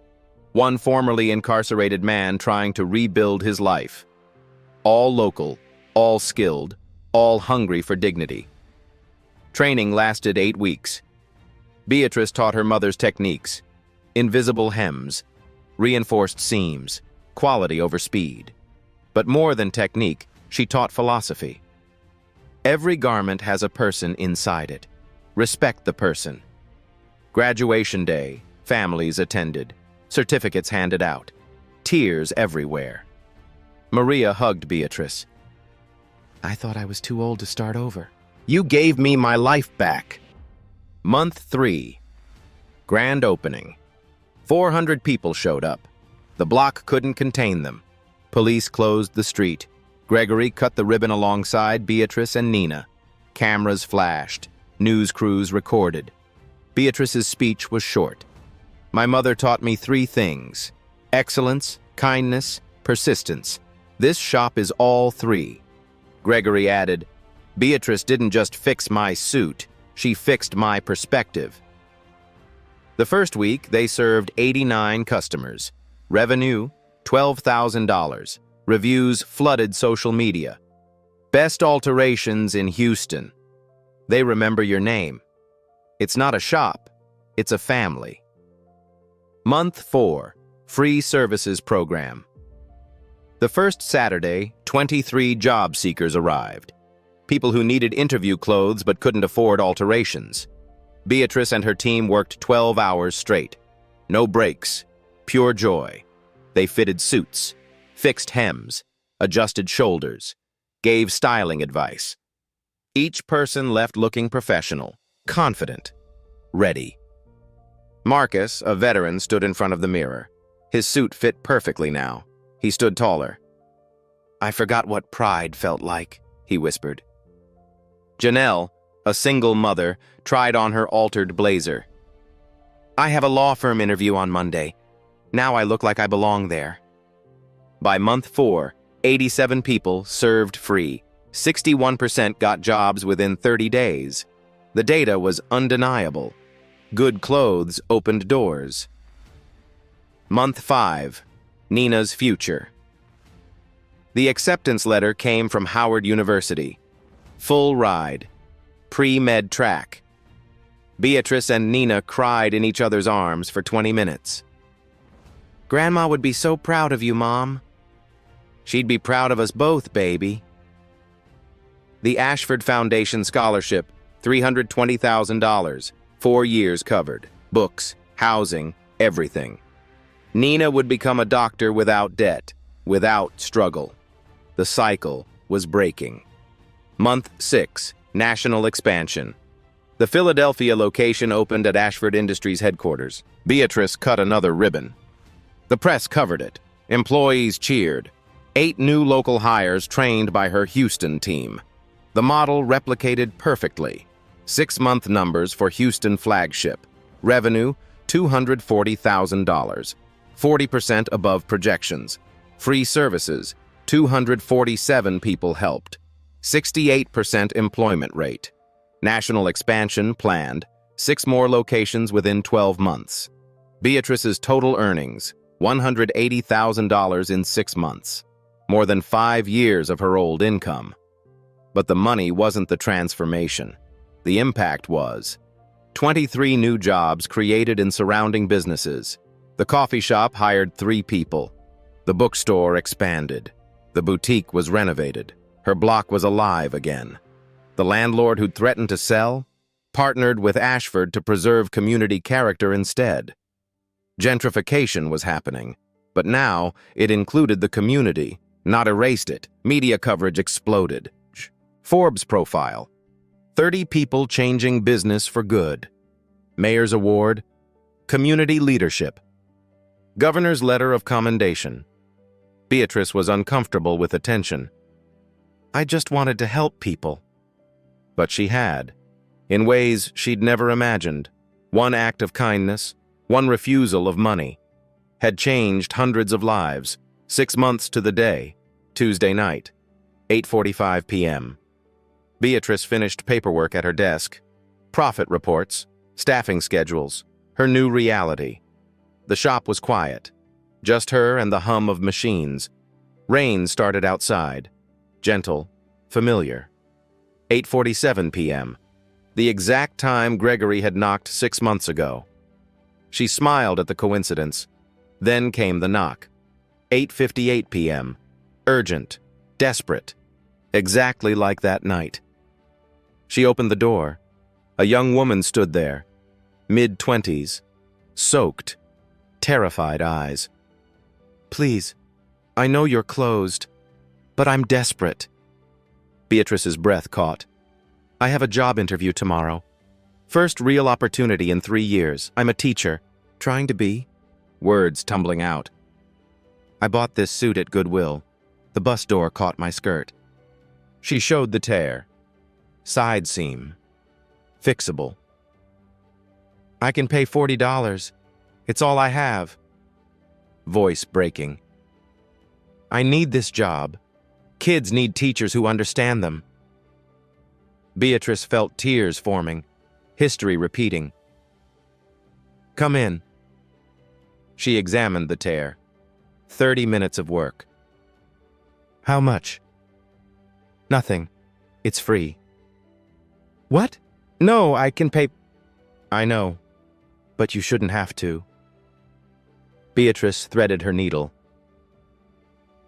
1 formerly incarcerated man trying to rebuild his life. All local, all skilled, all hungry for dignity. Training lasted 8 weeks. Beatrice taught her mother's techniques. Invisible hems, reinforced seams, quality over speed. But more than technique, she taught philosophy. Every garment has a person inside it. Respect the person. Graduation day, families attended, certificates handed out, tears everywhere. Maria hugged Beatrice. I thought I was too old to start over. You gave me my life back. Month 3. Grand opening. 400 people showed up. The block couldn't contain them. Police closed the street. Gregory cut the ribbon alongside Beatrice and Nina. Cameras flashed. News crews recorded. Beatrice's speech was short. My mother taught me 3 things: excellence, kindness, persistence. This shop is all 3. Gregory added, Beatrice didn't just fix my suit, she fixed my perspective. The first week, they served 89 customers. Revenue, $12,000. Reviews flooded social media. Best alterations in Houston. They remember your name. It's not a shop, it's a family. Month 4, Free Services Program. The first Saturday, 23 job seekers arrived. People who needed interview clothes but couldn't afford alterations. Beatrice and her team worked 12 hours straight. No breaks. Pure joy. They fitted suits, fixed hems, adjusted shoulders, gave styling advice. Each person left looking professional, confident, ready. Marcus, a veteran, stood in front of the mirror. His suit fit perfectly now. He stood taller. I forgot what pride felt like, he whispered. Janelle, a single mother, tried on her altered blazer. I have a law firm interview on Monday. Now I look like I belong there. By month 4, 87 people served free. 61% got jobs within 30 days. The data was undeniable. Good clothes opened doors. Month 5, Nina's future. The acceptance letter came from Howard University. Full ride. Pre-med track. Beatrice and Nina cried in each other's arms for 20 minutes. Grandma would be so proud of you, Mom. She'd be proud of us both, baby. The Ashford Foundation Scholarship, $320,000, 4 years covered. Books, housing, everything. Nina would become a doctor without debt, without struggle. The cycle was breaking. Month 6, National Expansion. The Philadelphia location opened at Ashford Industries headquarters. Beatrice cut another ribbon. The press covered it. Employees cheered. 8 new local hires trained by her Houston team. The model replicated perfectly. 6-month numbers for Houston flagship. Revenue, $240,000. 40% above projections. Free services, 247 people helped. 68% employment rate. National expansion planned. 6 more locations within 12 months. Beatrice's total earnings, $180,000 in 6 months. More than 5 years of her old income. But the money wasn't the transformation. The impact was 23 new jobs created in surrounding businesses. The coffee shop hired 3 people. The bookstore expanded. The boutique was renovated. Her block was alive again. The landlord who'd threatened to sell partnered with Ashford to preserve community character instead. Gentrification was happening, but now it included the community, not erased it. Media coverage exploded. Forbes profile, 30 people changing business for good. Mayor's Award, Community Leadership. Governor's Letter of Commendation. Beatrice was uncomfortable with attention. I just wanted to help people. But she had, in ways she'd never imagined. One act of kindness, one refusal of money, had changed hundreds of lives. 6 months to the day, Tuesday night, 8:45 p.m. Beatrice finished paperwork at her desk. Profit reports, staffing schedules, her new reality. The shop was quiet, just her and the hum of machines. Rain started outside, gentle, familiar. 8:47 p.m., the exact time Gregory had knocked 6 months ago. She smiled at the coincidence. Then came the knock. 8:58 p.m., urgent, desperate, exactly like that night. She opened the door. A young woman stood there, mid-20s, soaked, terrified eyes. Please, I know you're closed, but I'm desperate. Beatrice's breath caught. I have a job interview tomorrow. First real opportunity in 3 years. I'm a teacher. Trying to be? Words tumbling out. I bought this suit at Goodwill. The bus door caught my skirt. She showed the tear. Side seam. Fixable. I can pay $40. It's all I have. Voice breaking. I need this job. Kids need teachers who understand them. Beatrice felt tears forming, history repeating. Come in. She examined the tear. 30 minutes of work. How much? Nothing. It's free. What? No, I can pay. I know, but you shouldn't have to. Beatrice threaded her needle.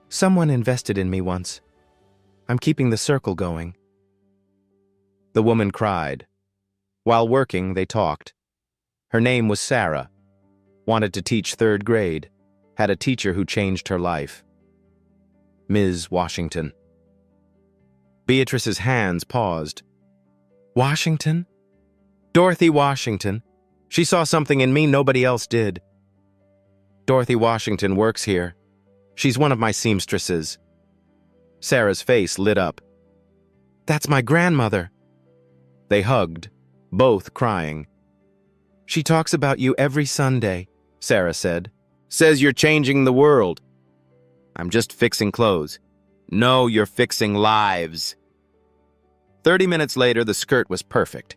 Someone invested in me once. I'm keeping the circle going. The woman cried. While working, they talked. Her name was Sarah. Wanted to teach 3rd grade. Had a teacher who changed her life. Ms. Washington. Beatrice's hands paused. Washington? Dorothy Washington. She saw something in me nobody else did. Dorothy Washington works here. She's one of my seamstresses. Sarah's face lit up. That's my grandmother. They hugged, both crying. She talks about you every Sunday, Sarah said. Says you're changing the world. I'm just fixing clothes. No, you're fixing lives. 30 minutes later, the skirt was perfect.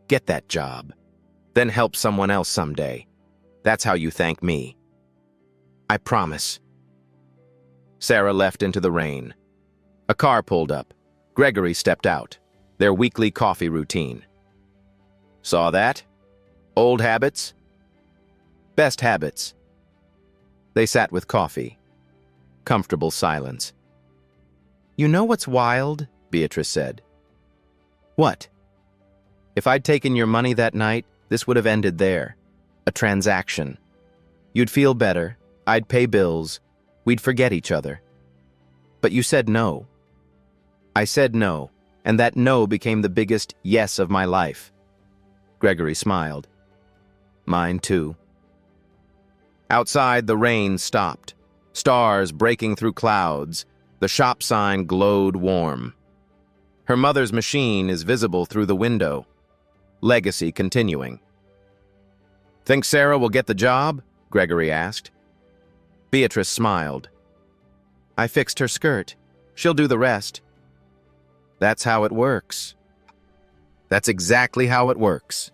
Get that job. Then help someone else someday. That's how you thank me. I promise. Sarah left into the rain. A car pulled up. Gregory stepped out. Their weekly coffee routine. Saw that? Old habits? Best habits. They sat with coffee. Comfortable silence. You know what's wild? Beatrice said. What? If I'd taken your money that night, this would have ended there. A transaction. You'd feel better. I'd pay bills. We'd forget each other. But you said no. I said no, and that no became the biggest yes of my life. Gregory smiled. Mine too. Outside, the rain stopped. Stars breaking through clouds, the shop sign glowed warm. Her mother's machine is visible through the window. Legacy continuing. "Think Sarah will get the job?" Gregory asked. Beatrice smiled. "I fixed her skirt. She'll do the rest." That's how it works. That's exactly how it works.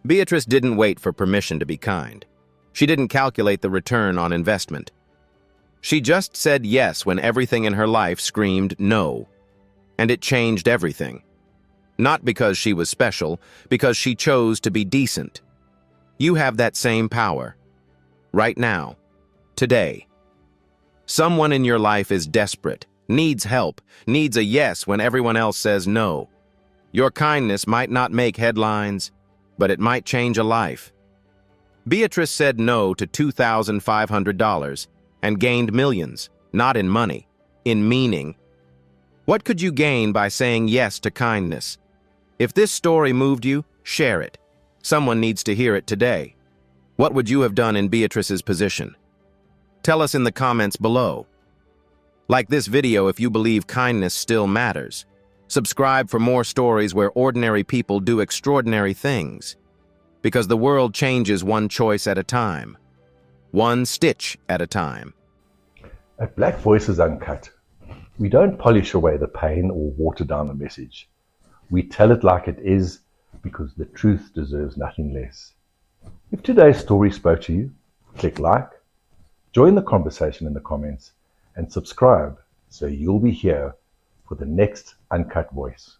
Beatrice didn't wait for permission to be kind. She didn't calculate the return on investment. She just said yes when everything in her life screamed no. And it changed everything. Not because she was special, because she chose to be decent. You have that same power. Right now. Today. Someone in your life is desperate, needs help, needs a yes when everyone else says no. Your kindness might not make headlines, but it might change a life. Beatrice said no to $2,500 and gained millions, not in money, in meaning. What could you gain by saying yes to kindness? If this story moved you, share it. Someone needs to hear it today. What would you have done in Beatrice's position? Tell us in the comments below. Like this video if you believe kindness still matters. Subscribe for more stories where ordinary people do extraordinary things. Because the world changes one choice at a time. One stitch at a time. At Black Voices Uncut, we don't polish away the pain or water down the message. We tell it like it is because the truth deserves nothing less. If today's story spoke to you, click like, join the conversation in the comments, and subscribe so you'll be here for the next Uncut Voice.